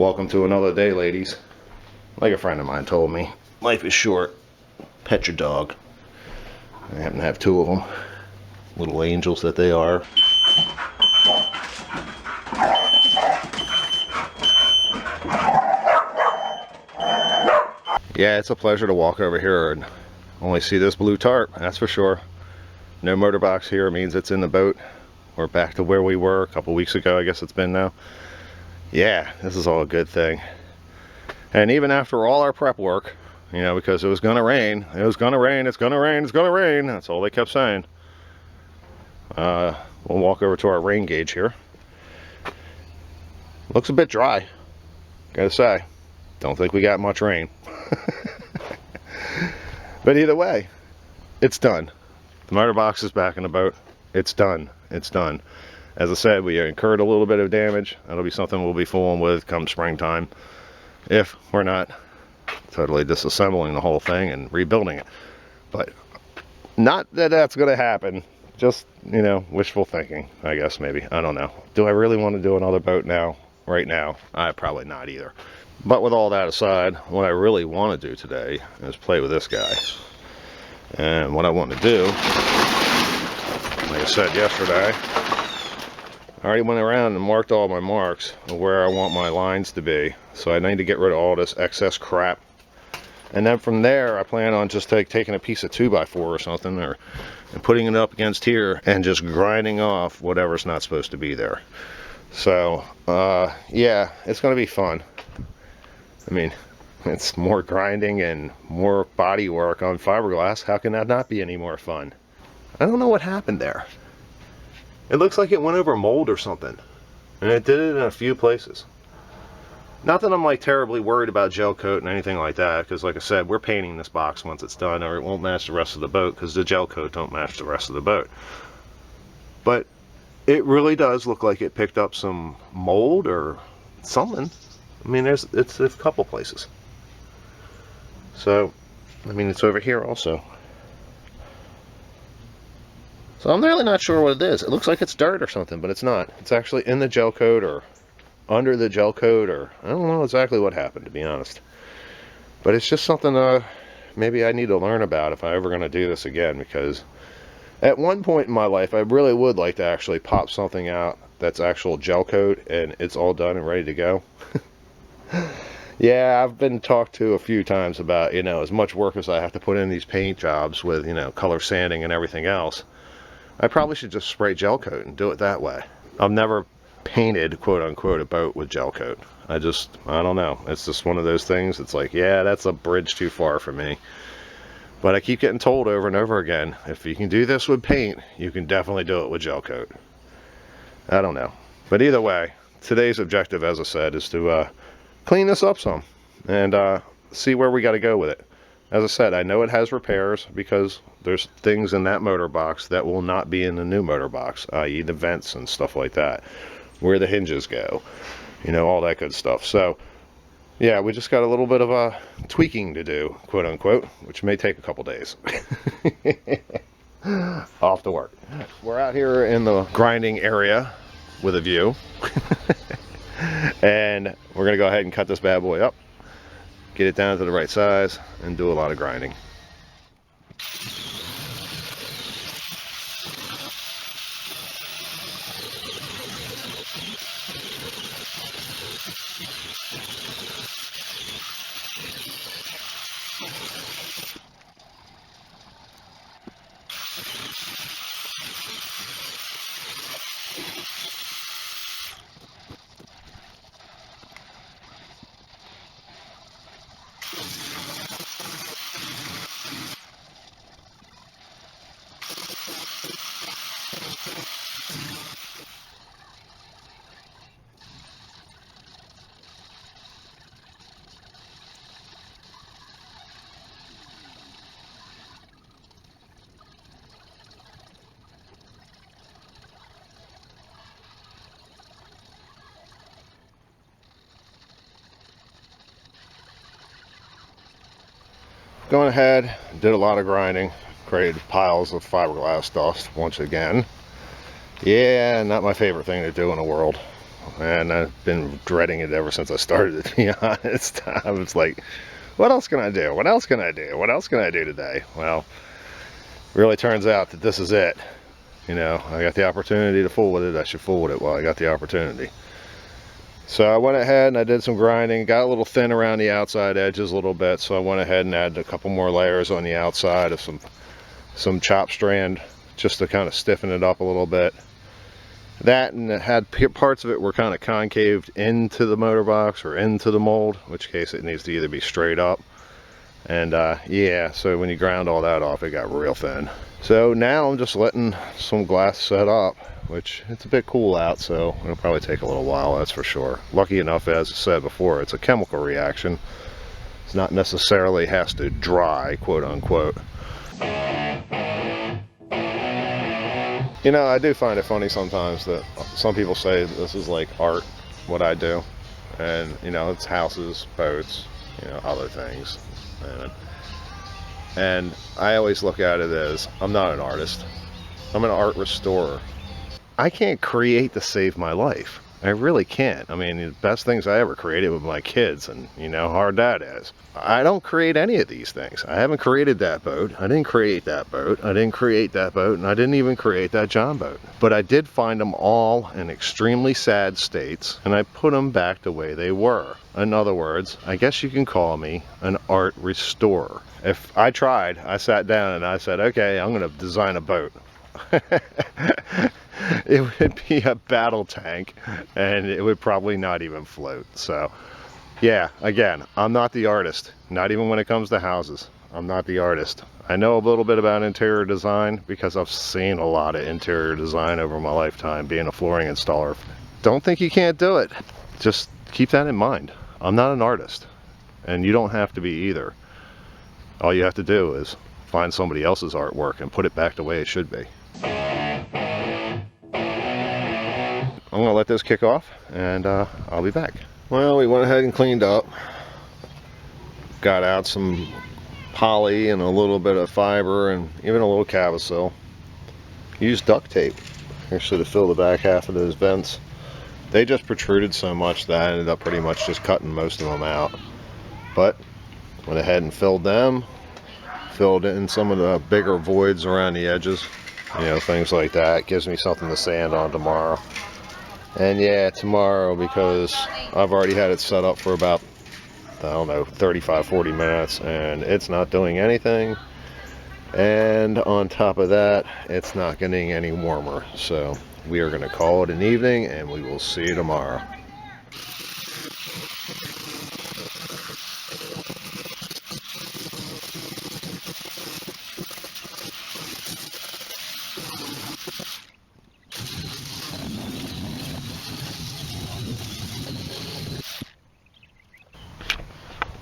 Welcome to another day, ladies. Like a friend of mine told me, life is short. Pet your dog. I happen to have two of them. Little angels that they are. Yeah, it's a pleasure to walk over here and only see this blue tarp, that's for sure. No motor box here means it's in the boat. We're back to where we were a couple weeks ago, I guess it's been now. Yeah, this is all a good thing. And even after all our prep work, you know, because it was gonna rain, it was gonna rain, it's gonna rain, it's gonna rain, that's all they kept saying. We'll walk over to our rain gauge here. Looks a bit dry, gotta say. Don't think we got much rain. But either way, it's done. The motor box is back in the boat. It's done. It's done. As I said, we incurred a little bit of damage. That'll be something we'll be fooling with come springtime, if we're not totally disassembling the whole thing and rebuilding it. But not that that's going to happen. Just, you know, wishful thinking, I guess, maybe. I don't know. Do I really want to do another boat now, right now? Probably not either. But with all that aside, what I really want to do today is play with this guy. And what I want to do, like I said yesterday, I already went around and marked all my marks of where I want my lines to be. So I need to get rid of all this excess crap. And then from there, I plan on just taking a piece of 2x4 or something, and putting it up against here and just grinding off whatever's not supposed to be there. So, yeah, it's going to be fun. I mean, it's more grinding and more body work on fiberglass. How can that not be any more fun? I don't know what happened there. It looks like it went over mold or something, and it did it in a few places. Not that I'm like terribly worried about gel coat and anything like that, because like I said, we're painting this box once it's done, or it won't match the rest of the boat because the gel coat don't match the rest of the boat. But it really does look like it picked up some mold or something. I mean, it's a couple places. So, I mean, it's over here also. So I'm really not sure what it is. It looks like it's dirt or something, but it's not. It's actually in the gel coat or under the gel coat, or I don't know exactly what happened, to be honest. But it's just something maybe I need to learn about if I'm ever going to do this again, because at one point in my life, I really would like to actually pop something out that's actual gel coat and it's all done and ready to go. Yeah, I've been talked to a few times about, you know, as much work as I have to put in these paint jobs with, you know, color sanding and everything else. I probably should just spray gel coat and do it that way. I've never painted, quote unquote, a boat with gel coat. I don't know. It's just one of those things. It's like, yeah, that's a bridge too far for me. But I keep getting told over and over again, if you can do this with paint, you can definitely do it with gel coat. I don't know. But either way, today's objective, as I said, is to clean this up some and see where we got to go with it. As I said, I know it has repairs because there's things in that motor box that will not be in the new motor box, i.e. the vents and stuff like that, where the hinges go, you know, all that good stuff. So yeah, we just got a little bit of a tweaking to do, quote unquote, which may take a couple days. Off to work. We're out here in the grinding area with a view. And we're gonna go ahead and cut this bad boy up, get it down to the right size, and do a lot of grinding. Going ahead, did a lot of grinding, created piles of fiberglass dust once again. Yeah, not my favorite thing to do in the world. and I've been dreading it ever since I started, to be honest. I was like, what else can I do? What else can I do? What else can I do today? Well, really turns out that this is it. You know, I got the opportunity to fool with it. I should fool with it while I got the opportunity. So I went ahead and I did some grinding, got a little thin around the outside edges a little bit, so I went ahead and added a couple more layers on the outside of some chop strand just to kind of stiffen it up a little bit. That, and it had parts of it were kind of concaved into the motor box or into the mold, in which case it needs to either be straight up. And yeah, so when you ground all that off, it got real thin. So now I'm just letting some glass set up, which it's a bit cool out, so it'll probably take a little while, that's for sure. Lucky enough, as I said before, it's a chemical reaction. It's not necessarily has to dry, quote unquote. You know, I do find it funny sometimes that some people say this is like art, what I do. And, you know, it's houses, boats, you know, other things. And I always look at it as, I'm not an artist. I'm an art restorer. I can't create to save my life. I really can't. I mean, the best things I ever created with my kids, and you know how hard that is. I don't create any of these things. I haven't created that boat. I didn't create that boat. I didn't create that boat, and I didn't even create that John boat. But I did find them all in extremely sad states, and I put them back the way they were. In other words, I guess you can call me an art restorer. If I tried, I sat down and I said, okay, I'm going to design a boat. It would be a battle tank, and it would probably not even float. So yeah, again, I'm not the artist, not even when it comes to houses. I'm not the artist. I know a little bit about interior design because I've seen a lot of interior design over my lifetime being a flooring installer. Don't think you can't do it. Just keep that in mind. I'm not an artist, and you don't have to be either. All you have to do is find somebody else's artwork and put it back the way it should be. I'm gonna let this kick off, and I'll be back. Well, we went ahead and cleaned up. Got out some poly and a little bit of fiber and even a little cavasil. Used duct tape actually to fill the back half of those vents. They just protruded so much that I ended up pretty much just cutting most of them out. But went ahead and filled them. Filled in some of the bigger voids around the edges. You know, things like that. Gives me something to sand on tomorrow. And yeah, tomorrow, because I've already had it set up for about, I don't know, 35-40 minutes, and it's not doing anything. And on top of that, it's not getting any warmer. So we are going to call it an evening, and we will see you tomorrow.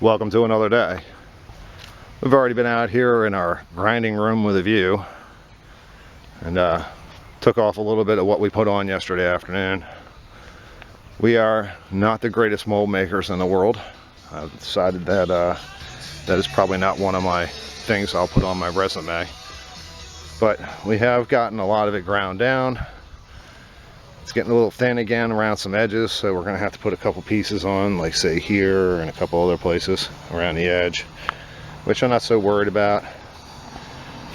Welcome to another day. We've already been out here in our grinding room with a view, and took off a little bit of what we put on yesterday afternoon. We are not the greatest mold makers in the world. I've decided that that is probably not one of my things I'll put on my resume, but we have gotten a lot of it ground down. It's getting a little thin again around some edges, so we're going to have to put a couple pieces on, like say here and a couple other places around the edge, which I'm not so worried about.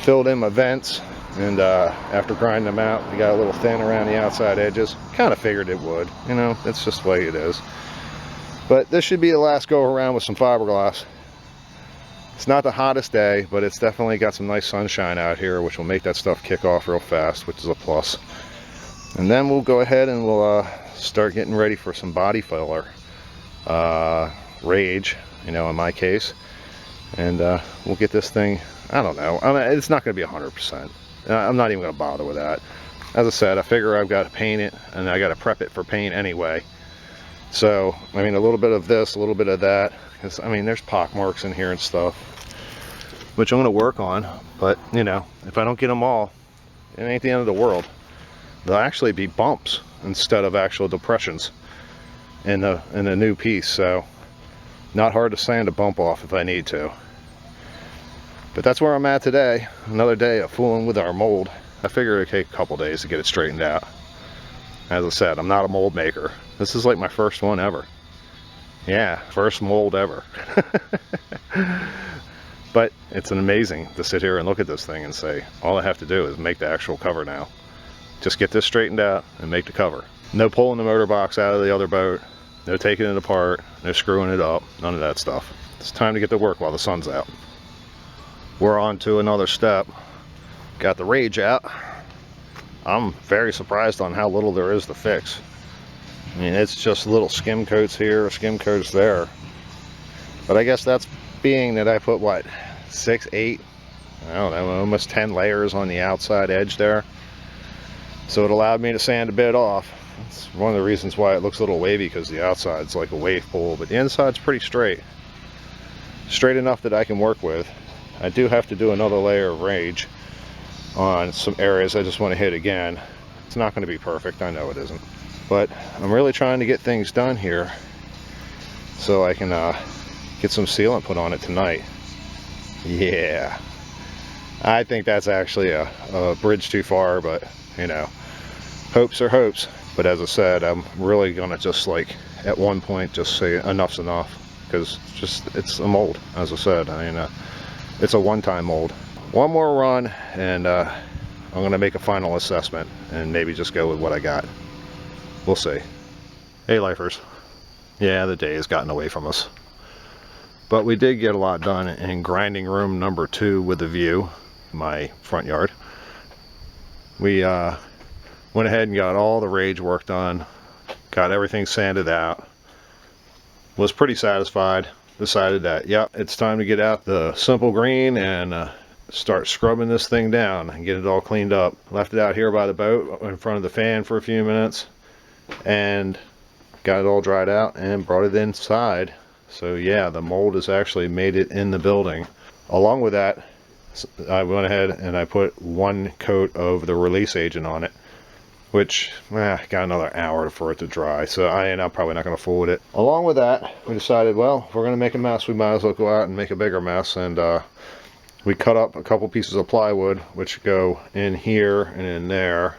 Filled in my vents, and after grinding them out, they got a little thin around the outside edges. Kind of figured it would, you know, that's just the way it is. But this should be the last go around with some fiberglass. It's not the hottest day, but it's definitely got some nice sunshine out here, which will make that stuff kick off real fast, which is a plus. And then we'll go ahead and we'll start getting ready for some body filler, rage, you know, in my case. And we'll get this thing, I don't know, I mean, it's not going to be 100%. I'm not even going to bother with that. As I said, I figure I've got to paint it, and I got to prep it for paint anyway. So, I mean, a little bit of this, a little bit of that, because, I mean, there's pock marks in here and stuff, which I'm going to work on. But, you know, if I don't get them all, it ain't the end of the world. There'll actually be bumps instead of actual depressions in a new piece, so not hard to sand a bump off if I need to. But that's where I'm at today. Another day of fooling with our mold. I figure it'd take a couple days to get it straightened out. As I said, I'm not a mold maker. This is like my first one ever. Yeah, first mold ever. But it's amazing to sit here and look at this thing and say, all I have to do is make the actual cover now. Just get this straightened out and make the cover. No pulling the motor box out of the other boat, no taking it apart, no screwing it up, none of that stuff. It's time to get to work while the sun's out. We're on to another step. Got the rage out. I'm very surprised on how little there is to fix. I mean, it's just little skim coats here, skim coats there. But I guess that's being that I put, what, 6, 8, I don't know, almost 10 layers on the outside edge there. So it allowed me to sand a bit off. That's one of the reasons why it looks a little wavy, because the outside's like a wave pool, but the inside's pretty straight. Straight enough that I can work with. I do have to do another layer of rage on some areas I just want to hit again. It's not going to be perfect, I know it isn't. But I'm really trying to get things done here so I can get some sealant put on it tonight. Yeah. I think that's actually a bridge too far, but you know, hopes are hopes. But as I said, I'm really gonna just like at one point just say enough's enough, because it's a mold. As I said, I mean, it's a one-time mold. One more run and I'm gonna make a final assessment and maybe just go with what I got. We'll see. Hey lifers. Yeah, the day has gotten away from us, but we did get a lot done in grinding room number 2 with a view, my front yard. We went ahead and got all the rage work done, got everything sanded out, was pretty satisfied, decided that, yep, it's time to get out the simple green and start scrubbing this thing down and get it all cleaned up. Left it out here by the boat in front of the fan for a few minutes and got it all dried out and brought it inside. So yeah, the mold has actually made it in the building. Along with that, I went ahead and I put 1 coat of the release agent on it, which got another hour for it to dry, so I'm probably not going to fool with it. Along with that, we decided, well, if we're going to make a mess, we might as well go out and make a bigger mess. And we cut up a couple pieces of plywood which go in here and in there.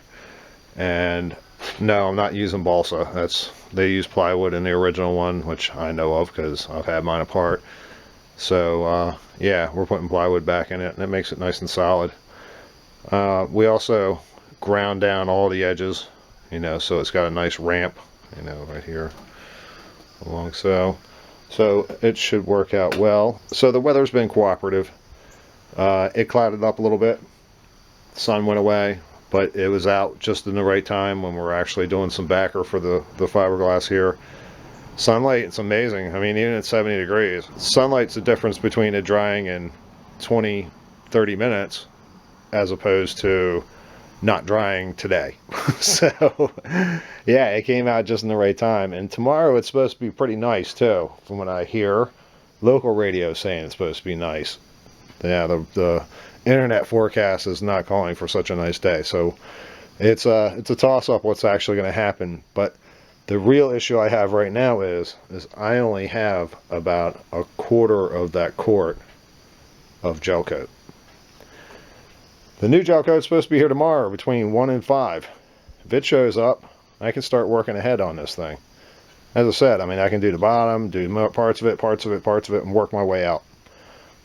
And no, I'm not using balsa. They use plywood in the original one, which I know of because I've had mine apart. So yeah, we're putting plywood back in it, and it makes it nice and solid. We also ground down all the edges, you know, so it's got a nice ramp, you know, right here along, so it should work out well. So the weather's been cooperative. It clouded up a little bit, the sun went away, but it was out just in the right time when we're actually doing some backer for the fiberglass here. Sunlight, it's amazing. I mean, even at 70 degrees, sunlight's the difference between it drying in 20-30 minutes as opposed to not drying today. So yeah, it came out just in the right time. And tomorrow it's supposed to be pretty nice too, from what I hear. Local radio saying it's supposed to be nice. Yeah, the internet forecast is not calling for such a nice day, so it's a toss-up what's actually going to happen. But the real issue I have right now is I only have about 1/4 of that quart of gel coat. The new gel coat is supposed to be here tomorrow between 1 and 5. If it shows up, I can start working ahead on this thing. As I said, I mean, I can do the bottom, do parts of it, and work my way out.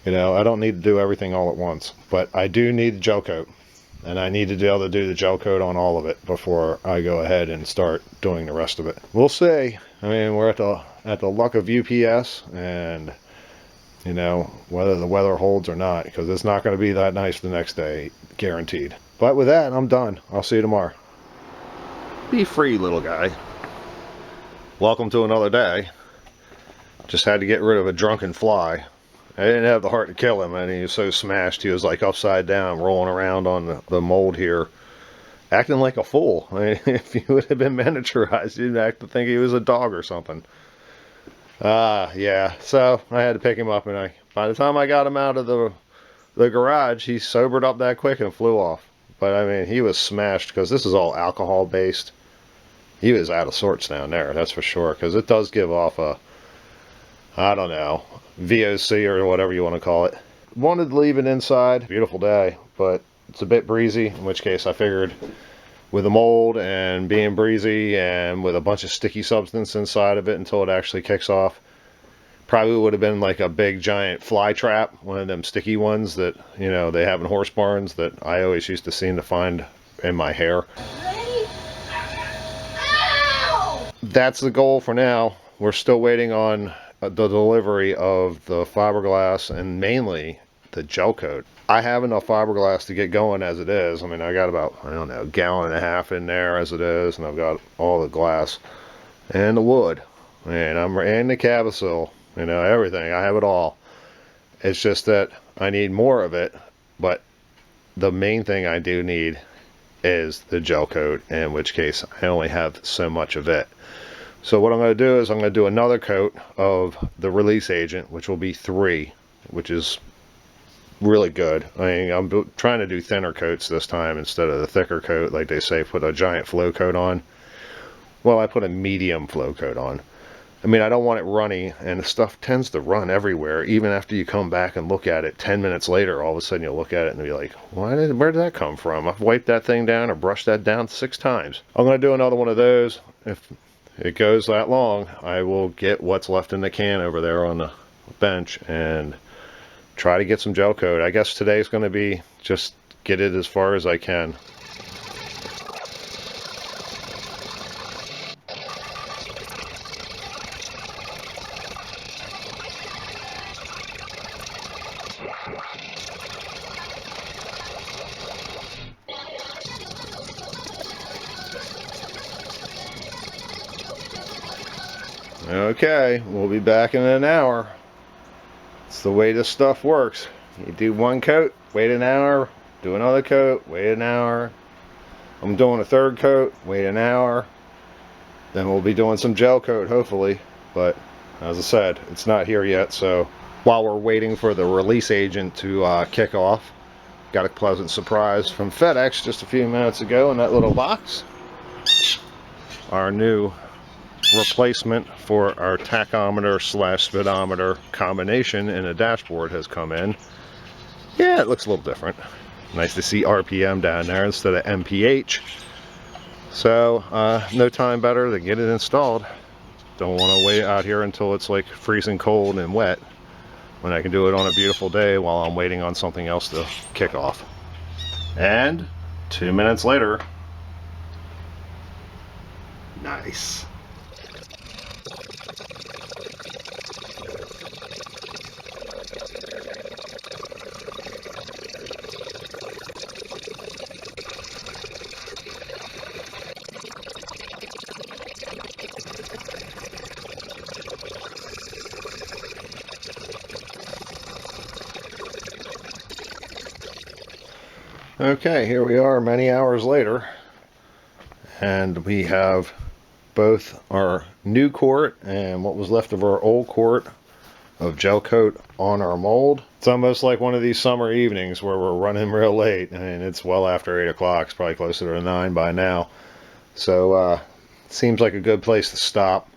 You know, I don't need to do everything all at once, but I do need the gel coat, and I need to be able to do the gel coat on all of it before I go ahead and start doing the rest of it. We'll see. I mean, we're at the luck of UPS, and you know, whether the weather holds or not, because it's not going to be that nice the next day, guaranteed. But with that, I'm done. I'll see you tomorrow. Be free, little guy. Welcome to another day. Just had to get rid of a drunken fly. I didn't have the heart to kill him, and he was so smashed he was like upside down rolling around on the mold here, acting like a fool. I mean, if he would have been miniaturized, you'd act to think he was a dog or something. Yeah, so I had to pick him up, and by the time I got him out of the garage, he sobered up that quick and flew off. But I mean, he was smashed because this is all alcohol based. He was out of sorts down there, that's for sure, because it does give off a, I don't know, VOC or whatever you want to call it. Wanted to leave it inside. Beautiful day, but it's a bit breezy, in which case I figured with the mold and being breezy and with a bunch of sticky substance inside of it until it actually kicks off. Probably would have been like a big giant fly trap, one of them sticky ones that, you know, they have in horse barns that I always used to seem to find in my hair. That's the goal for now. We're still waiting on the delivery of the fiberglass and mainly the gel coat. I have enough fiberglass to get going as it is. I mean, I got about, I don't know, a gallon and a half in there as it is, and I've got all the glass and the wood, and and the cavasil, you know, everything. I have it all. It's just that I need more of it, but the main thing I do need is the gel coat, in which case I only have so much of it. So what I'm going to do is I'm going to do another coat of the release agent, which will be 3, which is really good. I mean, I'm trying to do thinner coats this time instead of the thicker coat, like they say, put a giant flow coat on. Well, I put a medium flow coat on. I mean, I don't want it runny, and the stuff tends to run everywhere. Even after you come back and look at it 10 minutes later, all of a sudden you'll look at it and be like, where did that come from? I've wiped that thing down or brushed that down 6 times. I'm going to do another one of those. If it goes that long, I will get what's left in the can over there on the bench and try to get some gel coat. I guess today's going to be just get it as far as I can. Okay, we'll be back in an hour. It's the way this stuff works. You do one coat, wait an hour, do another coat, wait an hour. I'm doing a third coat, wait an hour. Then we'll be doing some gel coat, hopefully. But as I said, it's not here yet. So while we're waiting for the release agent to kick off, got a pleasant surprise from FedEx just a few minutes ago in that little box. Our new replacement for our tachometer / speedometer combination in a dashboard has come in. Yeah, it looks a little different. Nice to see RPM down there instead of MPH. So no time better than get it installed. Don't want to wait out here until it's like freezing cold and wet when I can do it on a beautiful day while I'm waiting on something else to kick off. And 2 minutes later, nice. Okay, here we are many hours later, and we have both our new quart and what was left of our old quart of gel coat on our mold. It's almost like one of these summer evenings where we're running real late, and it's well after 8 o'clock. It's probably closer to 9 by now. So seems like a good place to stop.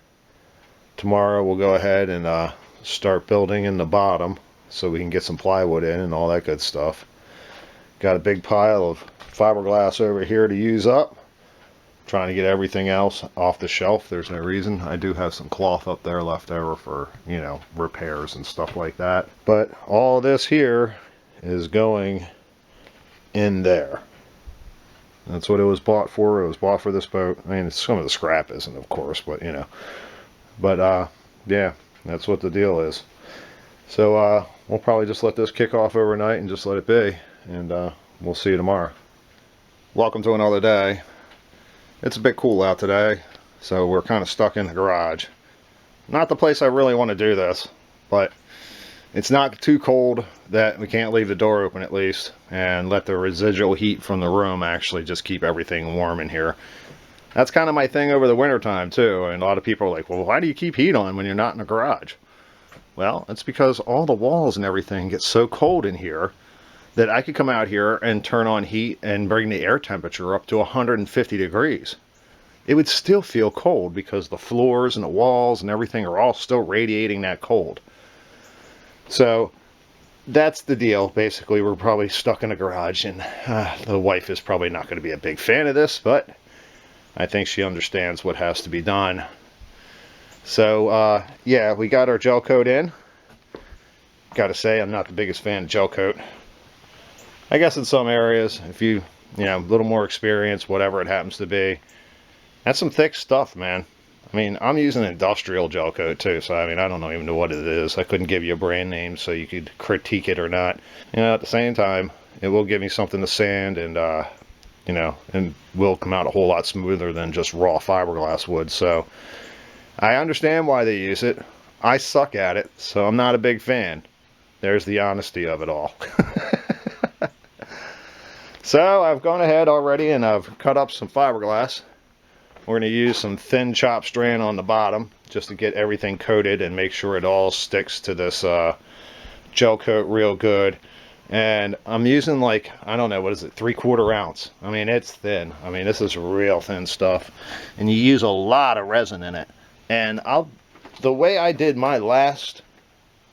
Tomorrow we'll go ahead and start building in the bottom so we can get some plywood in and all that good stuff. Got a big pile of fiberglass over here to use up. Trying to get everything else off the shelf. There's no reason. I do have some cloth up there left over for, you know, repairs and stuff like that. But all this here is going in there. That's what it was bought for. It was bought for this boat. I mean, some of the scrap isn't, of course, but you know. But yeah, that's what the deal is. So we'll probably just let this kick off overnight and just let it be. And we'll see you tomorrow. Welcome to another day. It's a bit cool out today, so we're kind of stuck in the garage. Not the place I really want to do this, but it's not too cold that we can't leave the door open at least and let the residual heat from the room actually just keep everything warm in here. That's kind of my thing over the winter time too, and a lot of people are like, well, why do you keep heat on when you're not in a garage? Well, it's because all the walls and everything get so cold in here that I could come out here and turn on heat and bring the air temperature up to 150 degrees. It would still feel cold because the floors and the walls and everything are all still radiating that cold. So that's the deal. Basically, we're probably stuck in a garage, and the wife is probably not going to be a big fan of this, but I think she understands what has to be done. So yeah, we got our gel coat in. Gotta say, I'm not the biggest fan of gel coat. I guess in some areas, if you know, a little more experience, whatever it happens to be. That's some thick stuff, man. I mean, I'm using industrial gel coat too, so I mean, I don't even know what it is. I couldn't give you a brand name so you could critique it or not. You know, at the same time, it will give me something to sand, and you know, and will come out a whole lot smoother than just raw fiberglass would. So I understand why they use it. I suck at it, so I'm not a big fan. There's the honesty of it all. So I've gone ahead already and I've cut up some fiberglass. We're going to use some thin chop strand on the bottom just to get everything coated and make sure it all sticks to this gel coat real good. And I'm using, like, I don't know, what is it, 3/4 ounce. I mean, it's thin. I mean, this is real thin stuff. And you use a lot of resin in it. And the way I did my last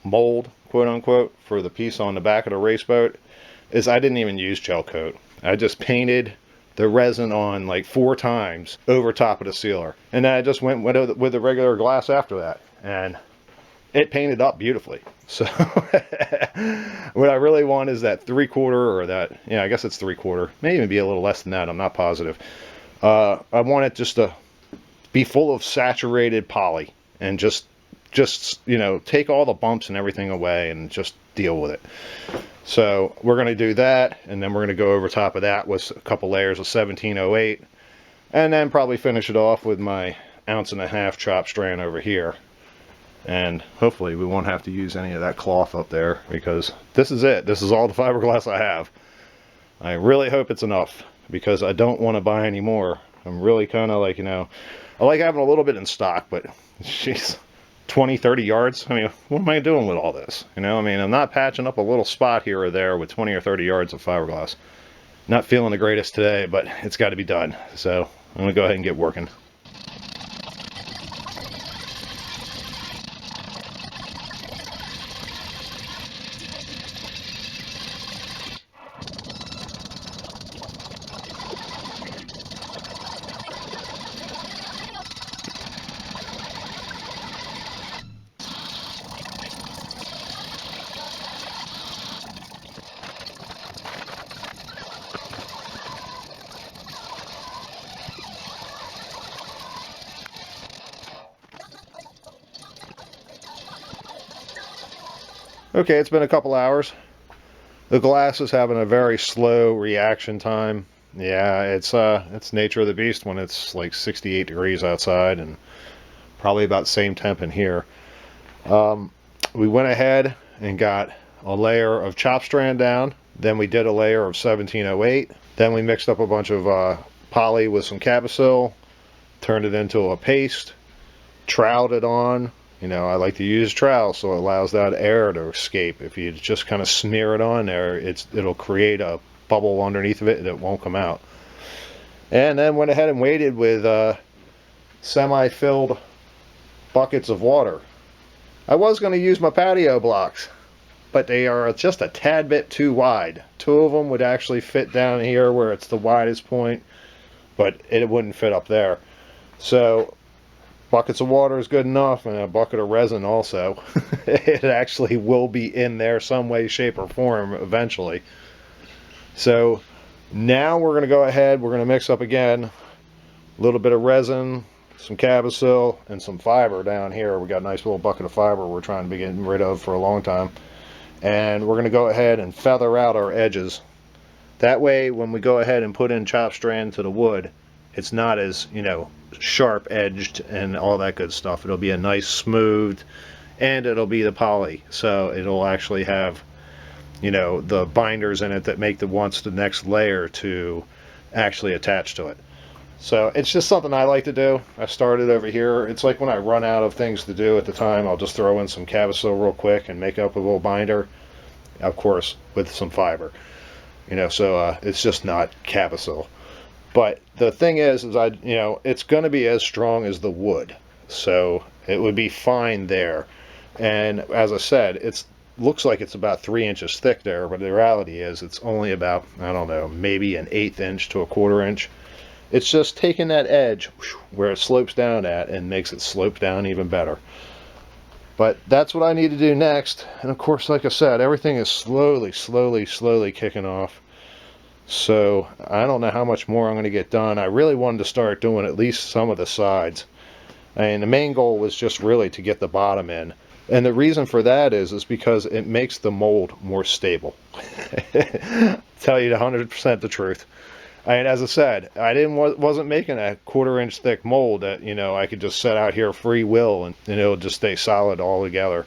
mold, quote unquote, for the piece on the back of the race boat is I didn't even use gel coat. I just painted the resin on like 4 times over top of the sealer, and then I just went with the regular glass after that, and it painted up beautifully. So what I really want is that 3/4, or that, yeah, I guess it's 3/4, may even be a little less than that, I'm not positive. I want it just to be full of saturated poly, and just you know, take all the bumps and everything away and just deal with it. So we're going to do that, and then we're going to go over top of that with a couple layers of 1708, and then probably finish it off with my 1.5 ounce chop strand over here. And hopefully we won't have to use any of that cloth up there, because this is it. This is all the fiberglass I have. I really hope it's enough, because I don't want to buy any more. I'm really kind of like, you know, I like having a little bit in stock, but jeez, 20-30 yards, I mean, what am I doing with all this? You know, I mean, I'm not patching up a little spot here or there with 20 or 30 yards of fiberglass. Not feeling the greatest today, but it's got to be done. So I'm going to go ahead and get working. Okay, it's been a couple hours. The glass is having a very slow reaction time. Yeah, it's nature of the beast when it's like 68 degrees outside, and probably about the same temp in here. We went ahead and got a layer of chop strand down. Then we did a layer of 1708. Then we mixed up a bunch of poly with some Cabosil, turned it into a paste, troweled it on. You know, I like to use trowel so it allows that air to escape. If you just kind of smear it on there, it'll create a bubble underneath of it and it won't come out. And then went ahead and waited with semi-filled buckets of water. I was going to use my patio blocks, but they are just a tad bit too wide. 2 of them would actually fit down here where it's the widest point, but it wouldn't fit up there. So buckets of water is good enough, and a bucket of resin also. It actually will be in there some way, shape, or form eventually. So now we're going to go ahead, we're going to mix up again a little bit of resin, some Cabosil, and some fiber down here. We got a nice little bucket of fiber we're trying to be getting rid of for a long time. And we're going to go ahead and feather out our edges. That way, when we go ahead and put in chop strand to the wood, it's not as, you know, sharp edged and all that good stuff. It'll be a nice smooth, and it'll be the poly, so it'll actually have, you know, the binders in it that make the next layer to actually attach to it. So it's just something I like to do. I started over here. It's like when I run out of things to do at the time, I'll just throw in some Cabosil real quick and make up a little binder, of course with some fiber, you know, so it's just not Cabosil. But the thing is you know, it's going to be as strong as the wood, so it would be fine there. And as I said, looks like it's about 3 inches thick there, but the reality is it's only about, I don't know, maybe an 1/8 inch to a 1/4 inch. It's just taking that edge where it slopes down at and makes it slope down even better. But that's what I need to do next. And of course, like I said, everything is slowly kicking off. So I don't know how much more I'm going to get done. I really wanted to start doing at least some of the sides. And the main goal was just really to get the bottom in. And the reason for that is because it makes the mold more stable. Tell you 100% the truth. And as I said, wasn't making a 1/4 inch thick mold that, you know, I could just set out here free will and it'll just stay solid all together.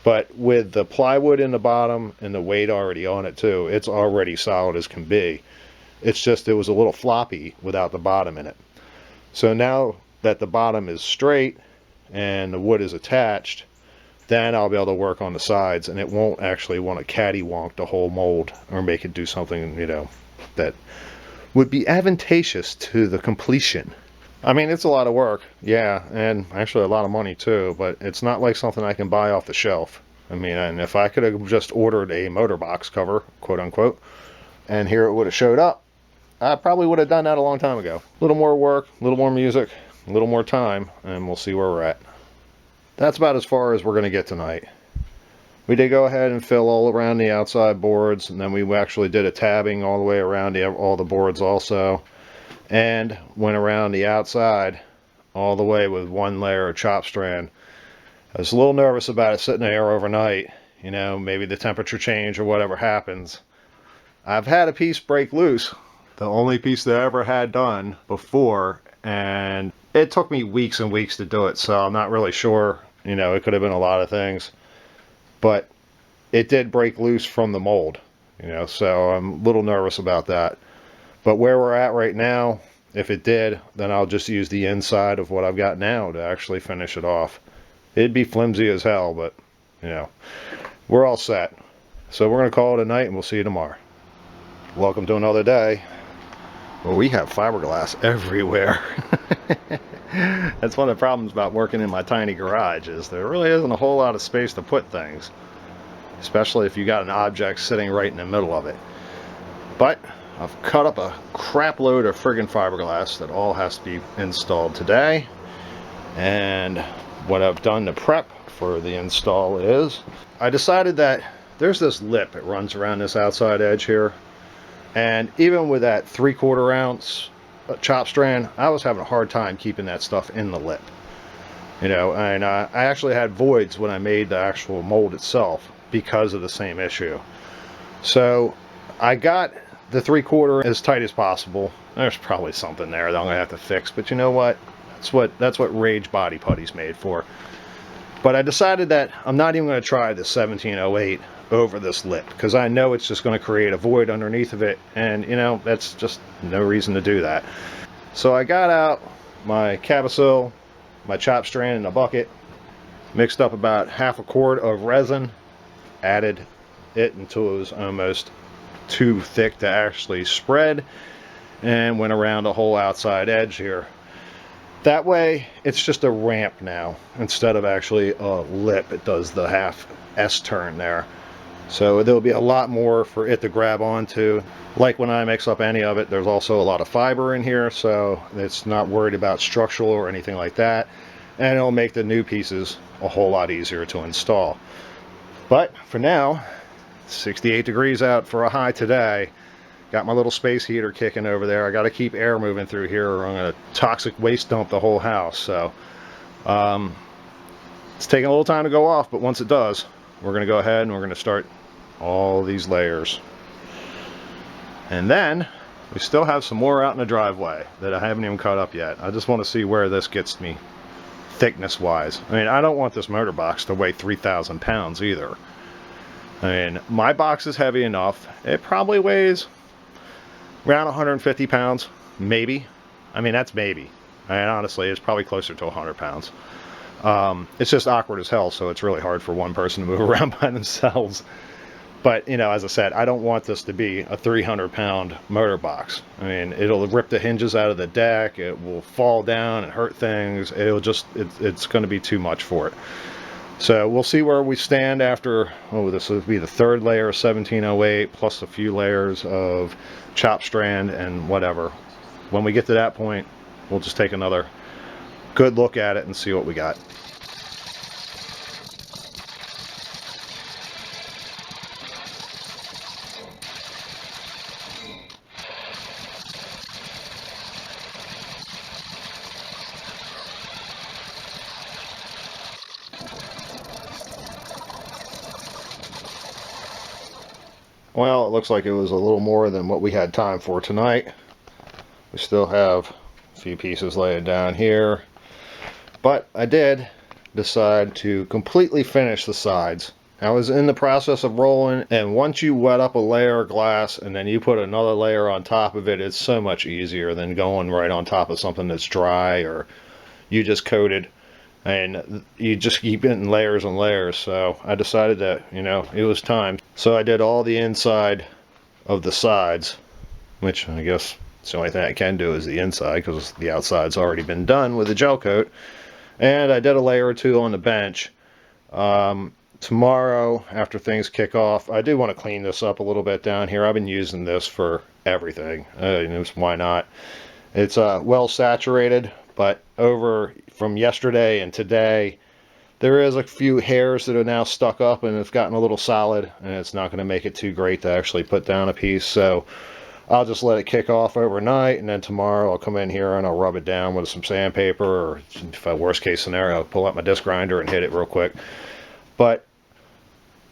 But with the plywood in the bottom and the weight already on it too, it's already solid as can be. It's just it was a little floppy without the bottom in it. So now that the bottom is straight and the wood is attached, then I'll be able to work on the sides and it won't actually want to cattywonk the whole mold or make it do something, you know, that would be advantageous to the completion. I mean, it's a lot of work, yeah, and actually a lot of money too, but it's not like something I can buy off the shelf. I mean, and if I could have just ordered a motor box cover, quote unquote, and here it would have showed up, I probably would have done that a long time ago. A little more work, a little more music, a little more time, and we'll see where we're at. That's about as far as we're going to get tonight. We did go ahead and fill all around the outside boards, and then we actually did a tabbing all the way around all the boards also, and went around the outside all the way with one layer of chop strand. I was a little nervous about it sitting there overnight, you know, maybe the temperature change or whatever happens. I've had a piece break loose, the only piece that I ever had done before, and it took me weeks and weeks to do it, so I'm not really sure, you know, it could have been a lot of things. But it did break loose from the mold, you know, so I'm a little nervous about that. But where we're at right now, if it did, then I'll just use the inside of what I've got now to actually finish it off. It'd be flimsy as hell, but, you know, we're all set. So we're going to call it a night and we'll see you tomorrow. Welcome to another day. Well, we have fiberglass everywhere. That's one of the problems about working in my tiny garage, is there really isn't a whole lot of space to put things, especially if you got an object sitting right in the middle of it. But I've cut up a crap load of friggin' fiberglass that all has to be installed today. And what I've done to prep for the install is I decided that there's this lip that runs around this outside edge here, and even with that 3/4 ounce chop strand, I was having a hard time keeping that stuff in the lip, you know. And I actually had voids when I made the actual mold itself because of the same issue. So I got the 3/4 as tight as possible. There's probably something there that I'm gonna have to fix, but you know what, that's what Rage Body Putty's made for. But I decided that I'm not even going to try the 1708 over this lip, because I know it's just going to create a void underneath of it, and you know, that's just no reason to do that. So I got out my Cabosil, my chop strand in a bucket, mixed up about 1/2 quart of resin, added it until it was almost too thick to actually spread, and went around the whole outside edge here. That way it's just a ramp now instead of actually a lip. It does the half S turn there, so there'll be a lot more for it to grab onto. Like when I mix up any of it, there's also a lot of fiber in here, so it's not worried about structural or anything like that, and it'll make the new pieces a whole lot easier to install. But for now, 68 degrees out for a high today. Got my little space heater kicking over there. I got to keep air moving through here or I'm going to toxic waste dump the whole house. So it's taking a little time to go off, but once it does, we're going to go ahead and we're going to start all these layers. And then we still have some more out in the driveway that I haven't even cut up yet. I just want to see where this gets me thickness wise. I mean, I don't want this motor box to weigh 3,000 pounds either. I mean, my box is heavy enough. It probably weighs around 150 pounds, maybe. I mean, that's maybe. And honestly, it's probably closer to 100 pounds. It's just awkward as hell, so it's really hard for one person to move around by themselves. But, you know, as I said, I don't want this to be a 300-pound motor box. I mean, it'll rip the hinges out of the deck, it will fall down and hurt things. It'll just, it's going to be too much for it. So we'll see where we stand after, oh, this will be the third layer of 1708 plus a few layers of chop strand and whatever. When we get to that point, we'll just take another good look at it and see what we got. Well, it looks like it was a little more than what we had time for tonight. We still have a few pieces laying down here, but I did decide to completely finish the sides. I was in the process of rolling, and once you wet up a layer of glass and then you put another layer on top of it, it's so much easier than going right on top of something that's dry or you just coated, and you just keep it in layers and layers. So I decided that, you know, it was time. So I did all the inside of the sides, which I guess it's the only thing I can do is the inside because the outside's already been done with the gel coat. And I did a layer or two on the bench. Tomorrow, after things kick off, I do want to clean this up a little bit down here. I've been using this for everything. Why not? It's well saturated, but over from yesterday and today, there is a few hairs that are now stuck up and it's gotten a little solid, and it's not going to make it too great to actually put down a piece. So I'll just let it kick off overnight, and then tomorrow I'll come in here and I'll rub it down with some sandpaper, or if a worst case scenario, I'll pull out my disc grinder and hit it real quick. But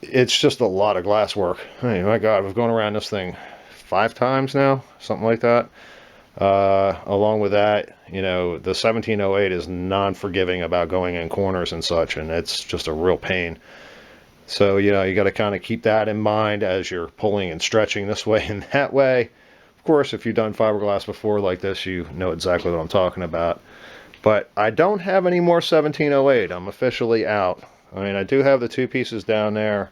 it's just a lot of glass work. I mean, my God, we've gone around this thing 5 times now, something like that. Along with that, you know, the 1708 is non-forgiving about going in corners and such, and it's just a real pain. So, you know, you got to kind of keep that in mind as you're pulling and stretching this way and that way. Of course, if you've done fiberglass before like this, you know exactly what I'm talking about. But I don't have any more 1708. I'm officially out. I mean, I do have the 2 pieces down there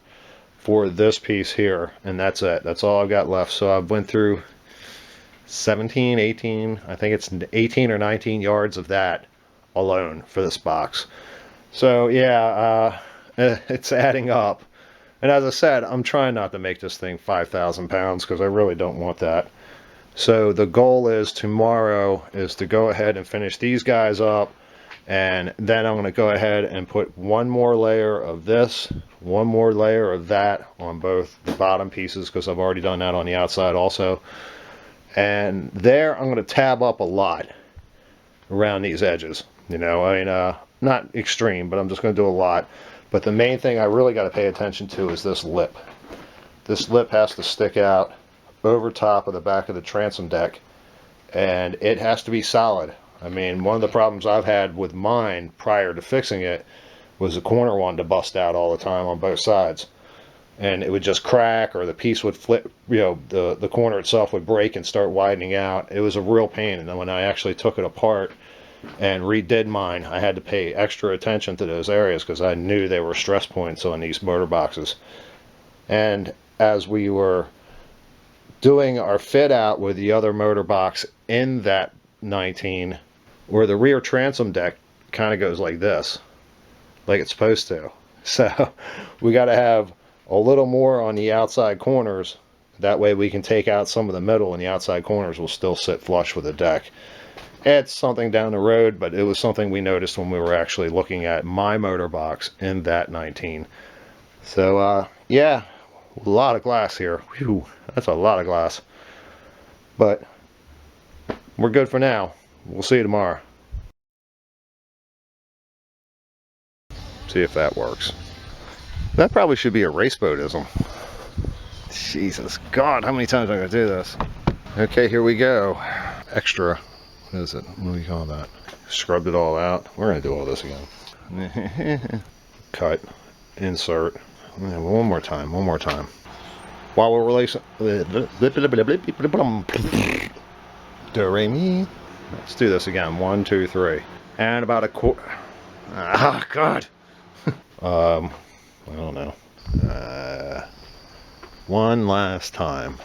for this piece here, and that's it. That's all I've got left. So I've went through 17, 18, I think it's 18 or 19 yards of that alone for this box. So yeah, it's adding up. And as I said, I'm trying not to make this thing 5,000 pounds because I really don't want that. So the goal is tomorrow is to go ahead and finish these guys up, and then I'm going to go ahead and put one more layer of this, one more layer of that on both the bottom pieces because I've already done that on the outside also. And there I'm going to tab up a lot around these edges. You know, I mean, not extreme, but I'm just going to do a lot. But the main thing I really got to pay attention to is this lip. This lip has to stick out over top of the back of the transom deck, and it has to be solid. I mean, one of the problems I've had with mine prior to fixing it was the corner wanted to bust out all the time on both sides. And it would just crack, or the piece would flip, you know, the corner itself would break and start widening out. It was a real pain. And then when I actually took it apart and redid mine, I had to pay extra attention to those areas because I knew they were stress points on these motor boxes. And as we were doing our fit out with the other motor box in that 19, where the rear transom deck kind of goes like this, like it's supposed to. So we got to have a little more on the outside corners. That way we can take out some of the middle, and the outside corners will still sit flush with the deck. It's something down the road, but it was something we noticed when we were actually looking at my motor box in that 19. So yeah, a lot of glass here. Whew, that's a lot of glass. But we're good for now. We'll see you tomorrow. See if that works. That probably should be a Race Boatism. Jesus God, how many times am I going to do this? Okay, here we go. Extra. What is it? What do you call that? Scrubbed it all out. We're going to do all this again. Cut. Insert. One more time. One more time. While we're releasing. Do, re, mi. Let's do this again. 1, 2, 3. And about a quarter. Ah, God. I don't know. One last time.